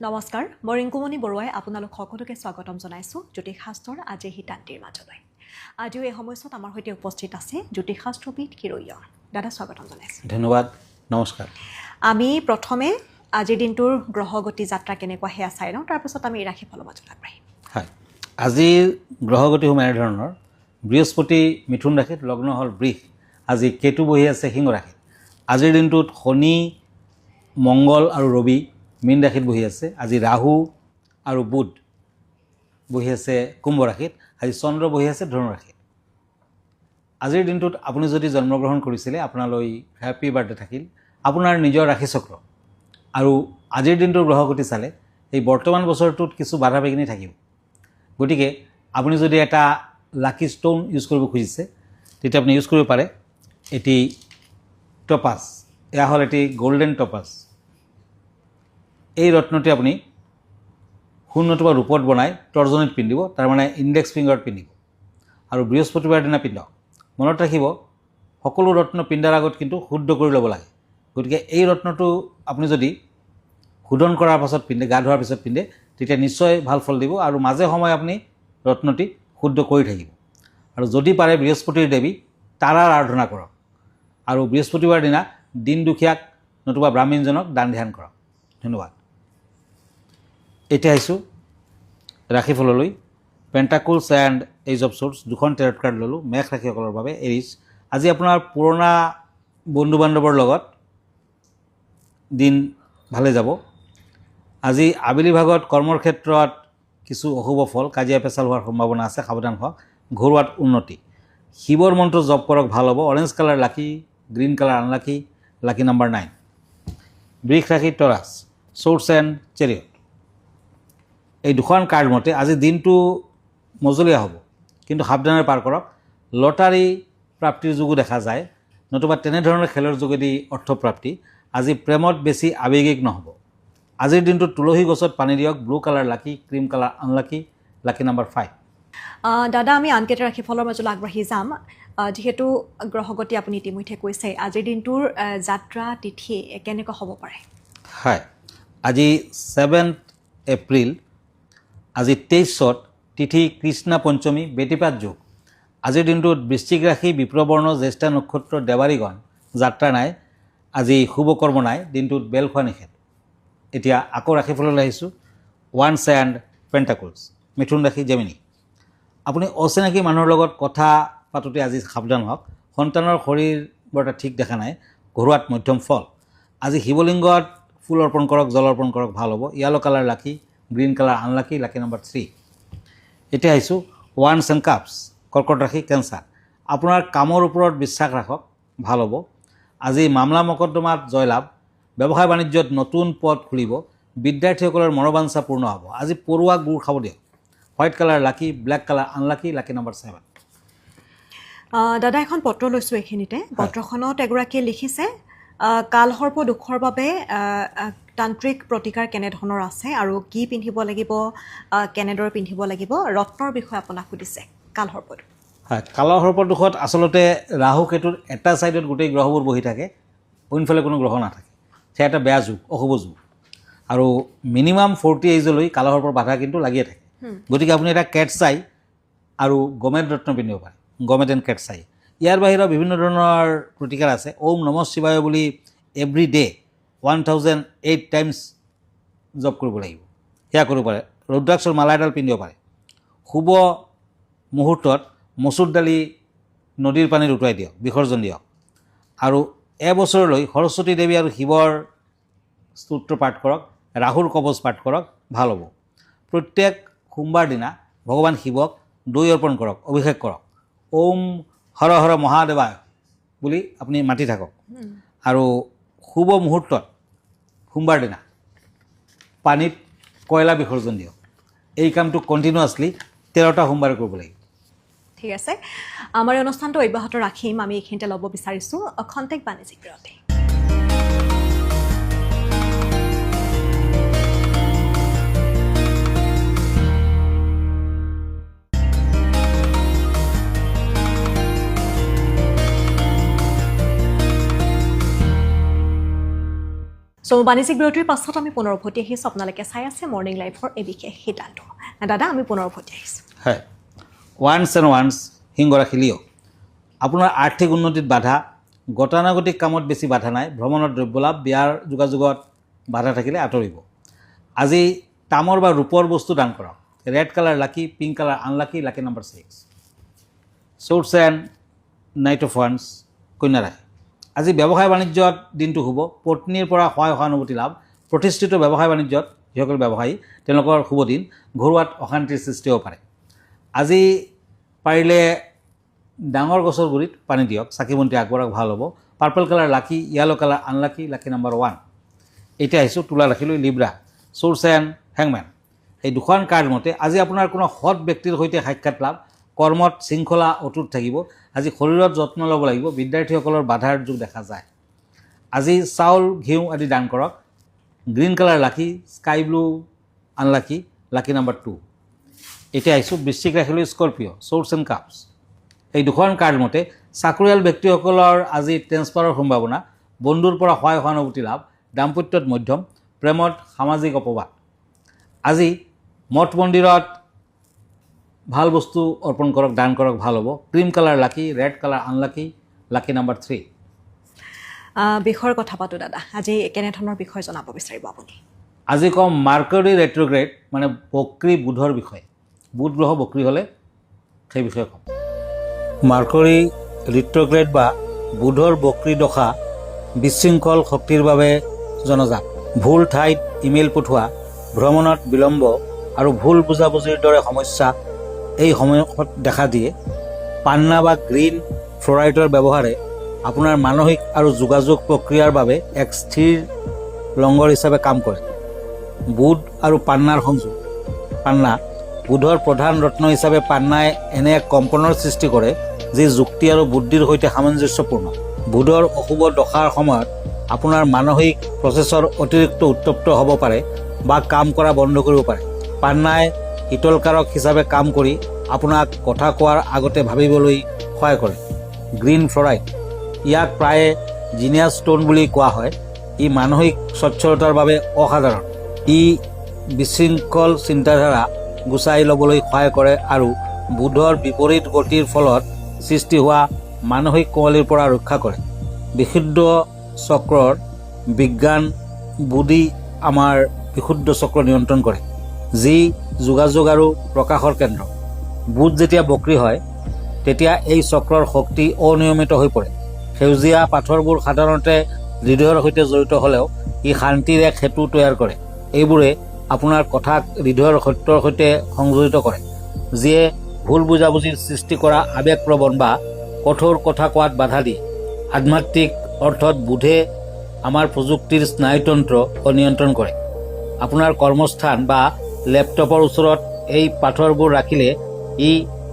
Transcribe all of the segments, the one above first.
নমস্কাৰ মই ৰিংকুমণি বৰুৱাই আপোনালোক সকলোকে স্বাগতম জনাইছোঁ জ্যোতিষশাস্ত্ৰৰ আজি হিতান্তিৰ মাজলৈ আজিও এই সময়ছোৱাত আমাৰ সৈতে উপস্থিত আছে জ্যোতিষশাস্ত্ৰবিদ কিৰৈয়া দাদা স্বাগতম জনাইছোঁ ধন্যবাদ নমস্কাৰ আমি প্ৰথমে আজিৰ দিনটোৰ গ্ৰহগতি যাত্ৰা কেনেকুৱা সেয়া চাই লওঁ তাৰপিছত আমি ৰাশিফলৰ মাজলৈ আগবাঢ়িম হয় আজিৰ গ্ৰহগতি সময় ধৰণৰ বৃহস্পতি মিথুন ৰাশিত লগ্ন হ'ল বৃষ আজি কেতু বহি আছে সিংহ ৰাশিত আজিৰ দিনটোত শনি মংগল আৰু ৰবি মীন ৰাশিত বহি আছে আজি ৰাহু আৰু বুধ বহি আছে কুম্ভ ৰাশিত আজি চন্দ্ৰ বহি আছে ধনু ৰাশিত আজিৰ দিনটোত আপুনি যদি জন্মগ্ৰহণ কৰিছিলে আপোনালৈ হেপী বাৰ্থডে থাকিল আপোনাৰ নিজৰ ৰাশি চক্ৰ আৰু আজিৰ দিনটোৰ গ্ৰহগতি চালে এই বৰ্তমান বছৰটোত কিছু বাধা বিঘিনি থাকিব গতিকে আপুনি যদি এটা লাকি ষ্টোন ইউজ কৰিব খুজিছে তেতিয়া আপুনি ইউজ কৰিব পাৰে এটি টপাছ এয়া হ'ল এটি গোল্ডেন টপাছ এই ৰত্নটি আপুনি সোণ নতুবা ৰূপত বনাই তৰ্জনীত পিন্ধিব তাৰমানে ইণ্ডেক্স ফিংগাৰত পিন্ধিব আৰু বৃহস্পতিবাৰ দিনা পিন্ধক মনত ৰাখিব সকলো ৰত্ন পিন্ধাৰ আগত কিন্তু শুদ্ধ কৰি ল'ব লাগে গতিকে এই ৰত্নটো আপুনি যদি শোধন কৰাৰ পাছত পিন্ধে গা ধোৱাৰ পিছত পিন্ধে তেতিয়া নিশ্চয় ভাল ফল দিব আৰু মাজে সময়ে আপুনি ৰত্নটি শুদ্ধ কৰি থাকিব আৰু যদি পাৰে বৃহস্পতিৰ দেৱী তাৰাৰ আৰাধনা কৰক আৰু বৃহস্পতিবাৰ দিনা দিন দুখীয়াক নতুবা ব্ৰাহ্মণজনক দান ধ্যান কৰক ধন্যবাদ এতিয়া আহিছোঁ ৰাশিফললৈ পেণ্টাকুলছ এণ্ড এইজ অফ শ্বৰ্টছ দুখন টেৰট কাৰ্ড ল'লোঁ মেষ ৰাশিসকলৰ বাবে এৰিছ আজি আপোনাৰ পুৰণা বন্ধু বান্ধৱৰ লগত দিন ভালে যাব আজি আবেলি ভাগত কৰ্মৰ ক্ষেত্ৰত কিছু অশুভ ফল কাজিয়া পেচাল হোৱাৰ সম্ভাৱনা আছে সাৱধান হওক ঘৰুৱাত উন্নতি শিৱৰ মন্ত্ৰ জপ কৰক ভাল হ'ব অৰেঞ্জ কালাৰ লাকি গ্ৰীণ কালাৰ আনলাকি লাকি নাম্বাৰ 9 বৃষ ৰাশি টৰাছ শ্বৰ্টছ এণ্ড চেৰিয়ট এই দুখন কাৰ্ড মতে আজি দিনটো মজলীয়া হ'ব কিন্তু সাৱধানে পাৰ কৰক লটাৰী প্ৰাপ্তিৰ যোগো দেখা যায় নতুবা তেনেধৰণৰ খেলৰ যোগেদি অৰ্থপ্ৰাপ্তি আজি প্ৰেমত বেছি আৱেগিক নহ'ব আজিৰ দিনটোত তুলসী গছত পানী দিয়ক ব্লু কালাৰ লাকি ক্ৰীম কালাৰ আনলাকি লাকি নাম্বাৰ 5 দাদা আমি আনকেইটা ৰাশিফলৰ মাজলৈ আগবাঢ়ি যাম যিহেতু গ্ৰহগতি আপুনি ইতিমধ্যে কৈছে আজিৰ দিনটোৰ যাত্ৰা তিথি কেনেকুৱা হ'ব পাৰে হয় আজি 7 এপ্ৰিল আজি 23 তিথি কৃষ্ণা পঞ্চমী বেটিপাত যোগ আজিৰ দিনটোত বৃশ্চিক ৰাশি বিপ্ৰবৰ্ণ জ্যেষ্ঠা নক্ষত্ৰ দেৱাৰীগণ যাত্ৰা নাই আজি শুভ কৰ্ম নাই দিনটোত বেল খোৱা নিষেধ এতিয়া আকৌ ৰাশিফললৈ আহিছোঁ ওৱান্স এণ্ড পেণ্টাকুলছ মিথুন ৰাশি জেমিনি আপুনি অচিনাকি মানুহৰ লগত কথা পাতোঁতে আজি সাৱধান হওক সন্তানৰ শৰীৰ বৰ এটা ঠিক দেখা নাই ঘৰুৱাত মধ্যম ফল আজি শিৱলিংগত ফুল অৰ্পণ কৰক জল অৰ্পণ কৰক ভাল হ'ব য়েলো কালাৰ লাকি গ্ৰীণ কালাৰ আনলাকি লাকি নাম্বাৰ 3 এতিয়া আহিছোঁ ওৱান্স এণ্ড কাপছ কৰ্কট ৰাশি কেঞ্চাৰ আপোনাৰ কামৰ ওপৰত বিশ্বাস ৰাখক ভাল হ'ব আজি মামলা মকদ্দমাত জয়লাভ ব্যৱসায় বাণিজ্যত নতুন পথ খুলিব বিদ্যাৰ্থীসকলৰ মনোবাঞ্ছা পূৰ্ণ হ'ব আজি পৰুৱা গুড় খাব দিয়ক হোৱাইট কালাৰ লাকি ব্লেক কালাৰ আনলাকি লাকি নাম্বাৰ 7 দাদা এখন পত্ৰ লৈছোঁ এইখিনিতে পত্ৰখনত এগৰাকীয়ে লিখিছে কালসৰ্প দোষৰ বাবে তান্ত্ৰিক প্ৰতিকাৰ কেনেধৰণৰ আছে আৰু কি পিন্ধিব লাগিব কেনেদৰে পিন্ধিব লাগিব ৰত্নৰ বিষয়ে আপোনাক সুধিছে কালসৰ্প হয় কালসৰ্প দোষত আচলতে ৰাহু কেতুৰ এটা ছাইডত গোটেই গ্ৰহবোৰ বহি থাকে অইনফালে কোনো গ্ৰহ নাথাকে সেয়া এটা বেয়া যুগ অশুভ যুগ আৰু মিনিমাম 40 এজলৈ কালসৰ্পৰ বাধা কিন্তু লাগিয়ে থাকে গতিকে আপুনি এটা কেট চাই আৰু গমেট ৰত্ন পিন্ধিব পাৰে গমেট এণ্ড কেট চাই ইয়াৰ বাহিৰেও বিভিন্ন ধৰণৰ প্ৰতিকাৰ আছে ওম নমঃ শিৱায় বুলি এভৰি ডে 1008 টাইমছ জপ কৰিব লাগিব সেয়া কৰিব পাৰে ৰুদ্ৰাক্ষৰ মালা এডাল পিন্ধিব পাৰে শুভ মুহূৰ্তত মচুৰ দালি নদীৰ পানীত উটুৱাই দিয়ক বিসৰ্জন দিয়ক আৰু এবছৰলৈ সৰস্বতী দেৱী আৰু শিৱৰ স্তোত্ৰ পাঠ কৰক ৰাহুৰ কবচ পাঠ কৰক ভাল হ'ব প্ৰত্যেক সোমবাৰ দিনা ভগৱান শিৱক দৈ অৰ্পণ কৰক অভিষেক কৰক ওম হৰ হৰ মহাদেৱায় বুলি আপুনি মাতি থাকক আৰু শুভ মুহূৰ্তত সোমবাৰ দিনা পানীত কয়লা বিসৰ্জন দিয়ক এই কামটো কণ্টিনিউৱাছলি 13টা সোমবাৰে কৰিব লাগিব ঠিক আছে আমাৰ এই অনুষ্ঠানটো অব্যাহত ৰাখিম আমি এইখিনিতে ল'ব বিচাৰিছোঁ খন্তেক বাণিজ্যিক বিৰতি চ' বাণিজ্যিক বিৰতিৰ পাছত আমি পুনৰ উভতি আহিছোঁ আপোনালোকে চাই আছে মৰ্ণিং লাইফৰ এই বিশেষ সিদ্ধান্ত দাদা আমি পুনৰ উভতি আহিছোঁ হয় ওৱান্স এণ্ড ওৱান্স সিংহ ৰাশি লিঅ' আপোনাৰ আৰ্থিক উন্নতিত বাধা গতানুগতিক কামত বেছি বাধা নাই ভ্ৰমণৰ দ্ৰব্যলাভ বিয়াৰ যোগাযোগত বাধা থাকিলে আঁতৰিব আজি তামৰ বা ৰূপৰ বস্তু দান কৰক red colour lucky pink colour unlucky lucky number 6 swords and knight of ওৱান্স কন্যা ৰাশি আজি ব্যৱসায় বাণিজ্যত দিনটো শুভ পত্নীৰ পৰা সহায় সহানুভূতি লাভ প্ৰতিষ্ঠিত ব্যৱসায় বাণিজ্যত যিসকল ব্যৱসায়ী তেওঁলোকৰ শুভ দিন ঘৰুৱাত অশান্তিৰ সৃষ্টি হ'ব পাৰে আজি পাৰিলে ডাঙৰ গছৰ গুৰিত পানী দিয়ক চাকি বন্তি আগবঢ়াওক ভাল হ'ব পাৰ্পল কালাৰ লাকি yellow colour unlucky lucky number 1 এতিয়া আহিছোঁ তুলা ৰাখিলৈ লিব্ৰা চ'ৰ্চ এণ্ড হেংমেন এই দুখন কাৰ্ড মতে আজি আপোনাৰ কোনো সৎ ব্যক্তিৰ সৈতে সাক্ষাৎ লাভ কৰ্মত শৃংখলা অটুট থাকিব আজি শৰীৰত যত্ন ল'ব লাগিব বিদ্যাৰ্থীসকলৰ বাধাৰ যুগ দেখা যায় আজি চাউল ঘিউ আদি দান কৰক গ্ৰীণ কালাৰ লাকি sky blue unlucky lucky number 2 এতিয়া আহিছোঁ বৃশ্চিক ৰাশিলৈ স্কৰপিঅ' চ'ৰ্চ এণ্ড কাপছ এই দুখন কাৰ্ড মতে চাকৰিয়াল ব্যক্তিসকলৰ আজি ট্ৰেন্সফাৰৰ সম্ভাৱনা বন্ধুৰ পৰা সহায় সহানুভূতি লাভ দাম্পত্যত মধ্যম প্ৰেমত সামাজিক অপবাদ আজি মঠ মন্দিৰত ভাল বস্তু অৰ্পণ কৰক দান কৰক ভাল হ'ব ক্ৰীম কালাৰ লাকি red colour unlucky lucky number 3 বিষয়ৰ কথা পাতোঁ দাদা আজি কেনেধৰণৰ বিষয় জনাব বিচাৰিব আপুনি আজি কম মাৰ্কাৰী ৰেট্ৰগ্ৰেড মানে বক্ৰী বুধৰ বিষয়ে বুধ গ্ৰহ বক্ৰী হ'লে সেই বিষয়ে ক'ম মাৰ্কাৰী ৰিট্ৰগ্ৰেড বা বুধৰ বক্ৰী দশা বিশৃংখল শক্তিৰ বাবে জনজাত ভুল ঠাইত ইমেইল পঠোৱা ভ্ৰমণত বিলম্ব আৰু ভুল বুজাবুজিৰ দৰে সমস্যা এই সময়ত দেখা দিয়ে পান্না বা গ্ৰীণ ফ্ল'ৰাইডৰ ব্যৱহাৰে আপোনাৰ মানসিক আৰু যোগাযোগ প্ৰক্ৰিয়াৰ বাবে এক স্থিৰ লংগৰ হিচাপে কাম কৰে বুধ আৰু পান্নাৰ সংযোগ পান্না বুধৰ প্ৰধান ৰত্ন হিচাপে পান্নাই এনে এক কম্পনৰ সৃষ্টি কৰে যি যুক্তি আৰু বুদ্ধিৰ সৈতে সামঞ্জস্যপূৰ্ণ বুধৰ অশুভ দশাৰ সময়ত আপোনাৰ মানসিক প্ৰচেছৰ অতিৰিক্ত উত্তপ্ত হ'ব পাৰে বা কাম কৰা বন্ধ কৰিব পাৰে পান্নাই শীতলকাৰক হিচাপে কাম কৰি আপোনাক কথা কোৱাৰ আগতে ভাবিবলৈ সহায় কৰে গ্ৰীণ ফ্ল'ৰাইড ইয়াক প্ৰায়ে জিনিয়াছ ষ্টোন বুলি কোৱা হয় ই মানসিক স্বচ্ছলতাৰ বাবে অসাধাৰণ ই বিশৃংখল চিন্তাধাৰা গুচাই ল'বলৈ সহায় কৰে আৰু বুধৰ বিপৰীত গতিৰ ফলত সৃষ্টি হোৱা মানসিক কোমলিৰ পৰা ৰক্ষা কৰে বিশুদ্ধ চক্ৰৰ বিজ্ঞান বুধি আমাৰ বিশুদ্ধ চক্ৰ নিয়ন্ত্ৰণ কৰে যি যোগাযোগ আৰু প্ৰকাশৰ কেন্দ্ৰ বুধ যেতিয়া বক্ৰী হয় তেতিয়া এই চক্ৰৰ শক্তি অনিয়মিত হৈ পৰে সেউজীয়া পাথৰবোৰ সাধাৰণতে হৃদয়ৰ সৈতে জড়িত হ'লেও ই শান্তিৰ এক সেতু তৈয়াৰ কৰে এইবোৰে আপোনাৰ কথাক হৃদয়ৰ সত্যৰ সৈতে সংযোজিত কৰে যিয়ে ভুল বুজাবুজিৰ সৃষ্টি কৰা আৱেগপ্ৰৱণ বা কঠোৰ কথা কোৱাত বাধা দিয়ে আধ্যাত্মিক অৰ্থত বুধে আমাৰ প্ৰযুক্তিৰ স্নায়ুতন্ত্ৰ নিয়ন্ত্ৰণ কৰে আপোনাৰ কৰ্মস্থান বা লেপটপৰ ওচৰত এই পাথৰবোৰ ৰাখিলে ই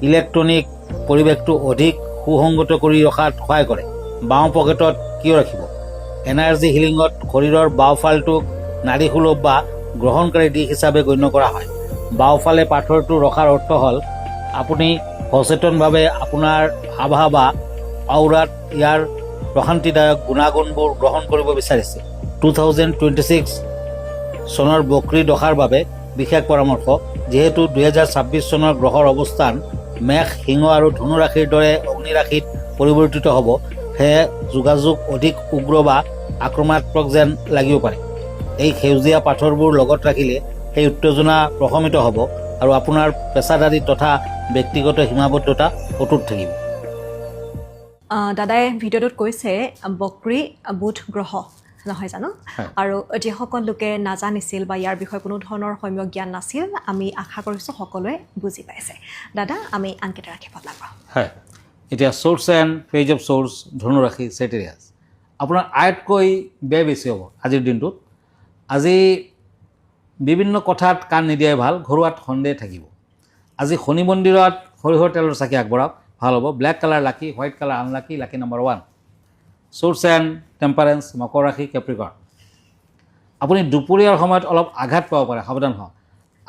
ইলেক্ট্ৰনিক পৰিৱেশটো অধিক সুসংগত কৰি ৰখাত সহায় কৰে বাওঁ পকেটত কিয় ৰাখিব এনাৰ্জি হিলিঙত শৰীৰৰ বাওঁফালটোক নাড়ীসুলভ বা গ্ৰহণকাৰী দিশ হিচাপে গণ্য কৰা হয় বাওঁফালে পাথৰটো ৰখাৰ অৰ্থ হ'ল আপুনি সচেতনভাৱে আপোনাৰ আভা বা আউৰাত ইয়াৰ প্ৰশান্তিদায়ক গুণাগুণবোৰ গ্ৰহণ কৰিব বিচাৰিছে 2026 চনৰ বক্ৰী দশাৰ বাবে বিশেষ পৰামৰ্শ যিহেতু 2026 চনৰ গ্ৰহৰ অৱস্থান মেঘ সিংহ আৰু ধনু ৰাশিৰ দৰে অগ্নি ৰাশিত পৰিৱৰ্তিত হ'ব সেয়ে যোগাযোগ অধিক উগ্ৰ বা আক্ৰমণাত্মক যেন লাগিব পাৰে এই সেউজীয়া পাথৰবোৰ লগত ৰাখিলে সেই উত্তেজনা প্ৰশমিত হ'ব আৰু আপোনাৰ পেছাদাৰী তথা ব্যক্তিগত সীমাবদ্ধতা অটুট থাকিব দাদাই ভিডিঅ'টোত কৈছে বক্ৰী বুধ গ্ৰহ নহয় জানো আৰু যিসকল লোকে নাজানিছিল বা ইয়াৰ বিষয়ে কোনো ধৰণৰ সম্যক জ্ঞান নাছিল আমি আশা কৰিছোঁ সকলোৱে বুজি পাইছে দাদা আমি আনকেইটা ৰাখিব লাগিব হয় এতিয়া swords and page of swords ধনুৰাশি চেটেৰিয়াছ আপোনাৰ আয়তকৈ ব্যয় বেছি হ'ব আজিৰ দিনটোত আজি বিভিন্ন কথাত কাণ নিদিয়াই ভাল ঘৰুৱাত সন্দেহ থাকিব আজি শনি মন্দিৰত সৰিয়হৰ তেলৰ চাকি আগবঢ়াওক ভাল হ'ব black colour lucky white colour unlucky lucky number 1 swords and temperance মকৰ ৰাশি কেপ্ৰিকৰ্ণ আপুনি দুপৰীয়াৰ সময়ত অলপ আঘাত পাব পাৰে সাৱধান হওক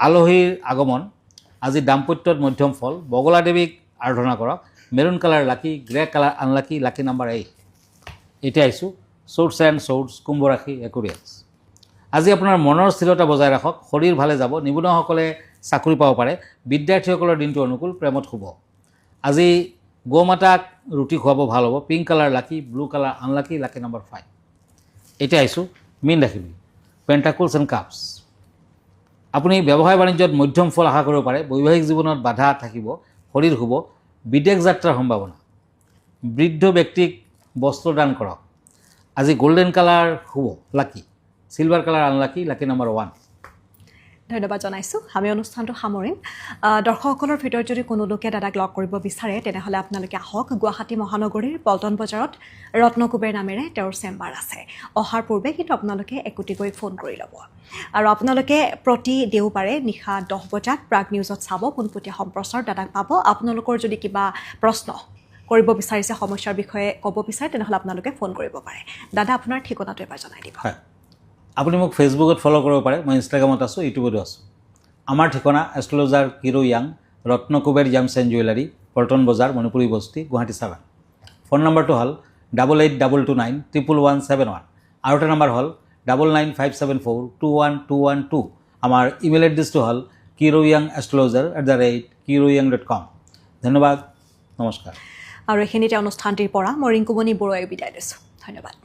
আলহীৰ আগমন আজি দাম্পত্যত মধ্যম ফল বগলা দেৱীক আৰাধনা কৰক মেৰুন কালাৰ লাকি grey colour unlucky lucky number 8 এতিয়া আহিছোঁ চ'ৰ্চ এণ্ড চ'ৰ্চ কুম্ভ ৰাশি একুৰিয়াছ আজি আপোনাৰ মনৰ স্থিৰতা বজাই ৰাখক, শৰীৰ ভালে যাব, নিবনুৱাসকলে চাকৰি পাব পাৰে, বিদ্যাৰ্থীসকলৰ দিনটো অনুকূল, প্ৰেমত শুভ। আজি গোমাতাক ৰুটি খুৱাব ভাল হ'ব, পিংক কালাৰ লাকি, blue colour unlucky, lucky number 5। এতিয়া আহিছোঁ মীন ৰাশি, পেণ্টাকুলছ এণ্ড কাপছ। আপুনি ব্যৱসায় বাণিজ্যত মধ্যম ফল আশা কৰিব পাৰে, বৈবাহিক জীৱনত বাধা থাকিব, শৰীৰ শুভ, বিদেশ যাত্ৰাৰ সম্ভাৱনা। বৃদ্ধ ব্যক্তিক বস্ত্ৰ দান কৰক। আজি গোল্ডেন কালাৰ শুভ, লাকি, silver colour unlucky, lucky number 1। ধন্যবাদ জনাইছোঁ। আমি অনুষ্ঠানটো সামৰিম। দৰ্শকসকলৰ ভিতৰত যদি কোনো লোকে দাদাক লগ কৰিব বিচাৰে তেনেহ'লে আপোনালোকে আহক। গুৱাহাটী মহানগৰীৰ পল্টন বজাৰত ৰত্নকুবেৰ নামেৰে তেওঁৰ চেম্বাৰ আছে। অহাৰ পূৰ্বে কিন্তু আপোনালোকে একোটিকৈ ফোন কৰি ল'ব। আৰু আপোনালোকে প্ৰতি দেওবাৰে নিশা 10 বজাত প্ৰাগ নিউজত চাব, পোনপটীয়া সম্প্ৰচাৰ দাদাক পাব। আপোনালোকৰ যদি কিবা প্ৰশ্ন কৰিব বিচাৰিছে, সমস্যাৰ বিষয়ে ক'ব বিচাৰে, তেনেহ'লে আপোনালোকে ফোন কৰিব পাৰে। দাদা, আপোনাৰ ঠিকনাটো এবাৰ জনাই দিব। হয়, আপুনি মোক ফেচবুকত ফ'ল' কৰিব পাৰে, মই ইনষ্টাগ্ৰামত আছোঁ, ইউটিউবতো আছোঁ। আমাৰ ঠিকনা এষ্ট্ৰলজাৰ কিৰো য়াং, ৰত্নকুবেৰ gems and jewellery, Paltan Bazaar, Manipuri বস্তি, গুৱাহাটী 7। ফোন নম্বৰটো হ'ল 8822911171। আৰু এটা নম্বৰ হ'ল 9957421212। আমাৰ ইমেইল এড্ৰেছটো হ'ল kiroyangastrologer@kiroyang.com। ধন্যবাদ, নমস্কাৰ। আৰু এইখিনিতে অনুষ্ঠানটিৰ পৰা মই ৰিংকুমণি বৰুৱাই বিদায় লৈছোঁ। ধন্যবাদ।